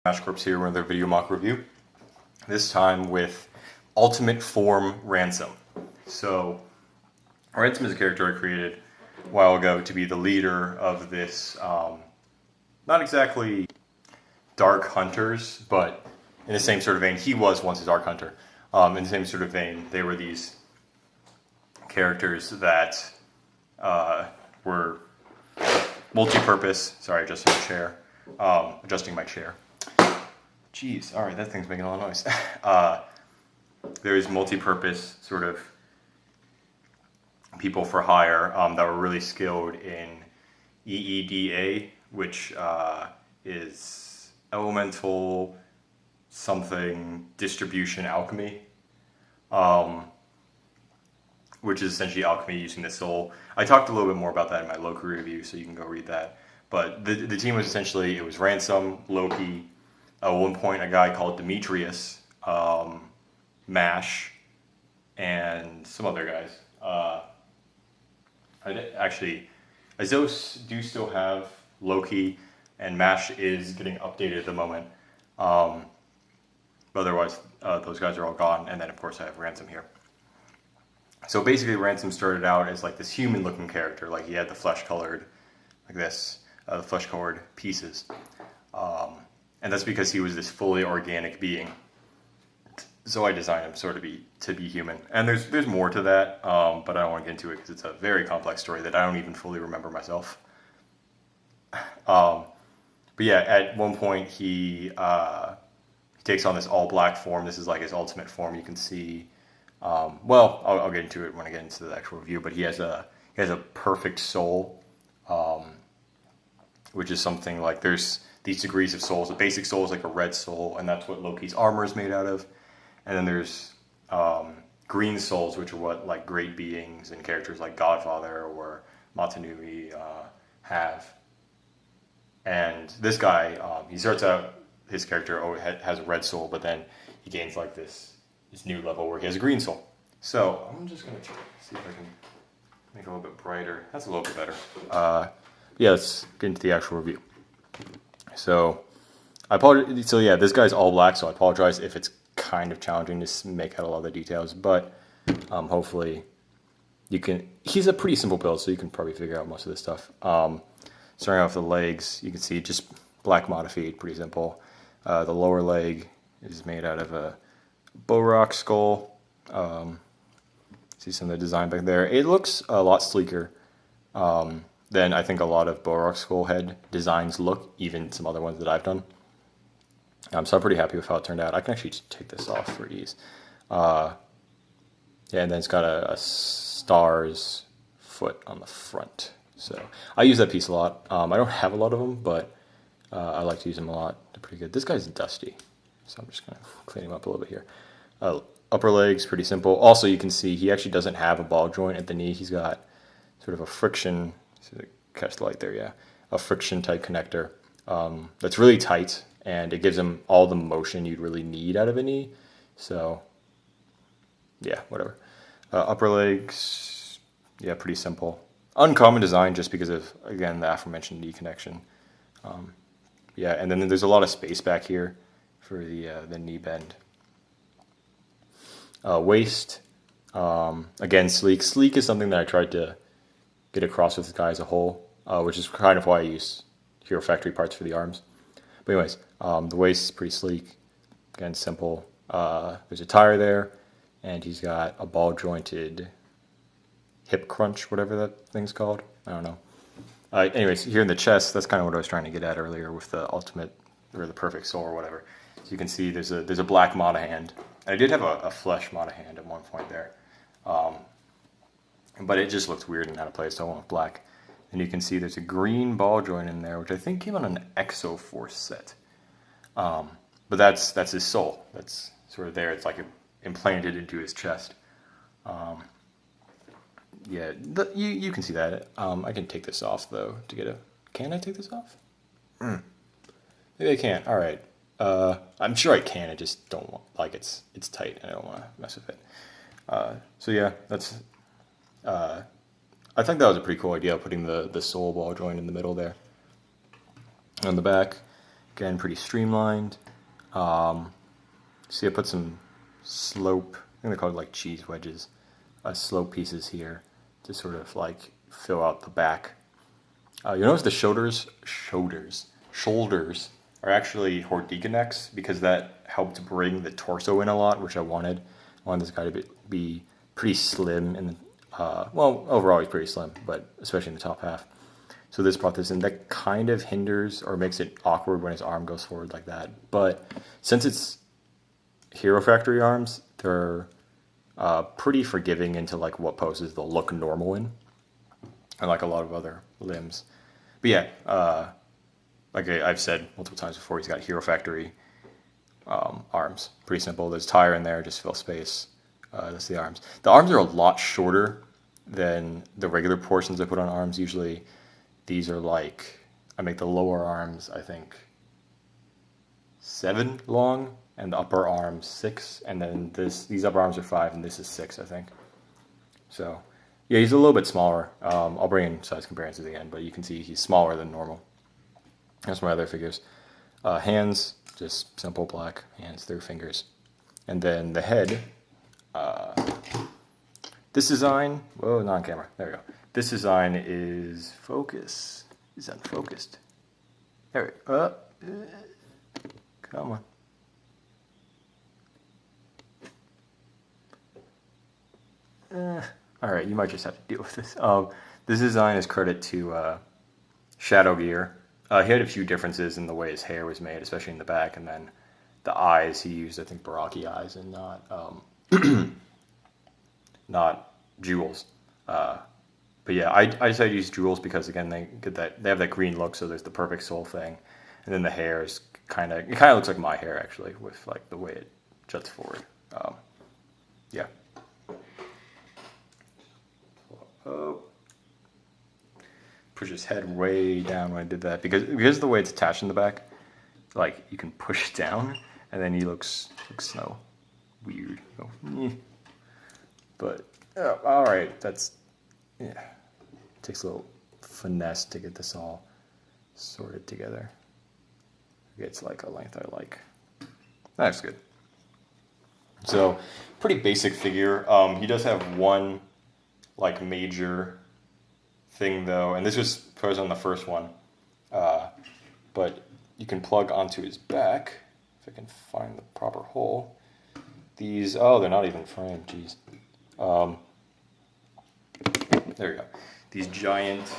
Smash Corp's here with another video mock review. This time with Ultimate Form Ransom. So, Ransom is a character I created a while ago to be the leader of this, not exactly Dark Hunters, but in the same sort of vein. He was once a Dark Hunter. In the same sort of vein, they were these characters that were multi-purpose. Sorry, adjusting my chair. Jeez, alright, that thing's making a lot of noise. There's multi-purpose sort of people for hire that were really skilled in EEDA, which is elemental something distribution alchemy, which is essentially alchemy using the soul. I talked a little bit more about that in my Loki review, so you can go read that. But the team was essentially, it was Ransom, Loki, at one point a guy called Demetrius, Mash, and some other guys. Actually, Azos do still have Loki, and Mash is getting updated at the moment. But otherwise, those guys are all gone, and then of course I have Ransom here. So basically Ransom started out as like this human-looking character, like he had the flesh-colored, like this, the flesh-colored pieces. And that's because he was this fully organic being. So I designed him sort of to be human. And there's more to that, but I don't want to get into it because it's a very complex story that I don't even fully remember myself. But yeah, at one point he takes on this all-black form. This is like his ultimate form. You can see, well, I'll get into it when I get into the actual review. But he has a perfect soul, which is something like there's these degrees of souls. The basic soul is like a red soul, and that's what Loki's armor is made out of. And then there's green souls, which are what like great beings and characters like Godfather or Matanui have. And this guy, he starts out, his character has a red soul, but then he gains like this new level where he has a green soul. So I'm just going to see if I can make it a little bit brighter. That's a little bit better. Yeah, let's get into the actual review. So I apologize. So yeah, this guy's all black, so I apologize if it's kind of challenging to make out a lot of the details, but hopefully you can. He's a pretty simple build, so you can probably figure out most of this stuff. Starting off the legs, you can see just black modified, pretty simple. The lower leg is made out of a Borak skull. See some of the design back there. It looks a lot sleeker than I think a lot of Borak skull head designs look, even some other ones that I've done. So I'm pretty happy with how it turned out. I can actually just take this off for ease. Yeah, and then it's got a star's foot on the front. So I use that piece a lot. I don't have a lot of them, but I like to use them a lot. They're pretty good. This guy's dusty, so I'm just going to clean him up a little bit here. Upper leg's pretty simple. Also, you can see he actually doesn't have a ball joint at the knee. He's got sort of a friction, catch the light there, yeah, a friction type connector that's really tight, and it gives him all the motion you'd really need out of a knee. So yeah, whatever. Upper legs, yeah, pretty simple. Uncommon design just because of, again, the aforementioned knee connection. Yeah, and then there's a lot of space back here for the knee bend. Waist, again, sleek. Sleek is something that I tried to get across with the guy as a whole, which is kind of why I use Hero Factory parts for the arms. But anyways, the waist is pretty sleek. Again, simple. There's a tire there, and he's got a ball jointed hip crunch, whatever that thing's called. I don't know. Anyways, here in the chest, that's kind of what I was trying to get at earlier with the ultimate, or the perfect soul or whatever. So you can see there's a black Mata hand. And I did have a flesh Mata hand at one point there. But it just looked weird and out of place, so I went with black. And you can see there's a green ball joint in there, which I think came on an Exoforce set. But that's his soul. That's sort of there. It's like implanted into his chest. Yeah, you can see that. I can take this off, though, to get a... Can I take this off? Maybe I can't. All right. I'm sure I can. I just don't want... Like, it's tight, and I don't want to mess with it. So, yeah, that's... I think that was a pretty cool idea, putting the soul ball joint in the middle there. On the back, Again, pretty streamlined. See, I put some slope, I think they call it like cheese wedges, slope pieces here to sort of like fill out the back. You notice the shoulders are actually Hordeca necks because that helped bring the torso in a lot, which I wanted. I wanted this guy to be pretty slim, and well, overall he's pretty slim, but especially in the top half. So this brought this in. That kind of hinders or makes it awkward when his arm goes forward like that. But since it's Hero Factory arms, they're pretty forgiving into like what poses they'll look normal in, unlike a lot of other limbs. But yeah, like I've said multiple times before, he's got Hero Factory arms. Pretty simple. There's a tire in there, just fill space. That's the arms. The arms are a lot shorter than the regular portions I put on arms. Usually these are like, I make the lower arms, I think, 7 long, and the upper arms 6, and then these upper arms are 5, and this is 6, I think. So, yeah, he's a little bit smaller. I'll bring in size comparisons again, but you can see he's smaller than normal. That's my other figures. Hands, just simple black hands, 3 fingers. And then the head, this design, whoa, not on camera, there we go. This design is focus, is unfocused. There we go, come on. Alright, you might just have to deal with this. This design is credit to Shadow Gear. He had a few differences in the way his hair was made, especially in the back, and then the eyes, he used, I think, Baraki eyes and not, not jewels. But yeah, I decided to use jewels because, again, they have that green look, so there's the perfect soul thing. And then the hair is it kind of looks like my hair, actually, with like the way it juts forward. Yeah. Oh. Push his head way down when I did that because of the way it's attached in the back. Like, you can push it down, and then he looks so weird. Oh, eh. But all right, that's yeah. It takes a little finesse to get this all sorted together. It's like a length I like. That's good. So, pretty basic figure. He does have one like major thing though, and this was on the first one, but you can plug onto his back, if I can find the proper hole. These, oh, they're not even framed, jeez. There we go. These giant,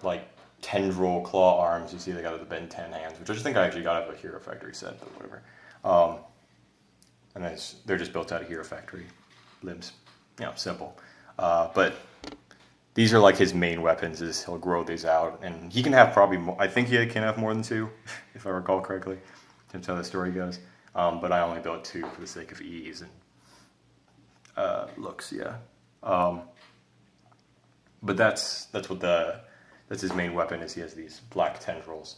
like, tendril claw arms, you see they got the Ben 10 hands, which I just think I actually got out of a Hero Factory set, but whatever. And they're just built out of Hero Factory limbs. You know, simple. But these are like his main weapons, is he'll grow these out, and he can have probably more, I think he can have more than 2, if I recall correctly. That's how the story goes. But I only built 2 for the sake of ease and looks, yeah. But that's his main weapon, is he has these black tendrils.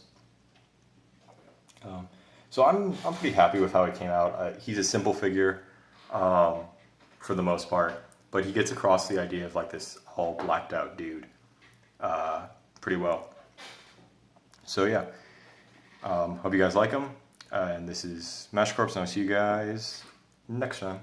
So I'm pretty happy with how it came out. He's a simple figure for the most part, but he gets across the idea of like this all blacked out dude pretty well. So yeah, hope you guys like him. And this is Mash Corps, and I'll see you guys next time.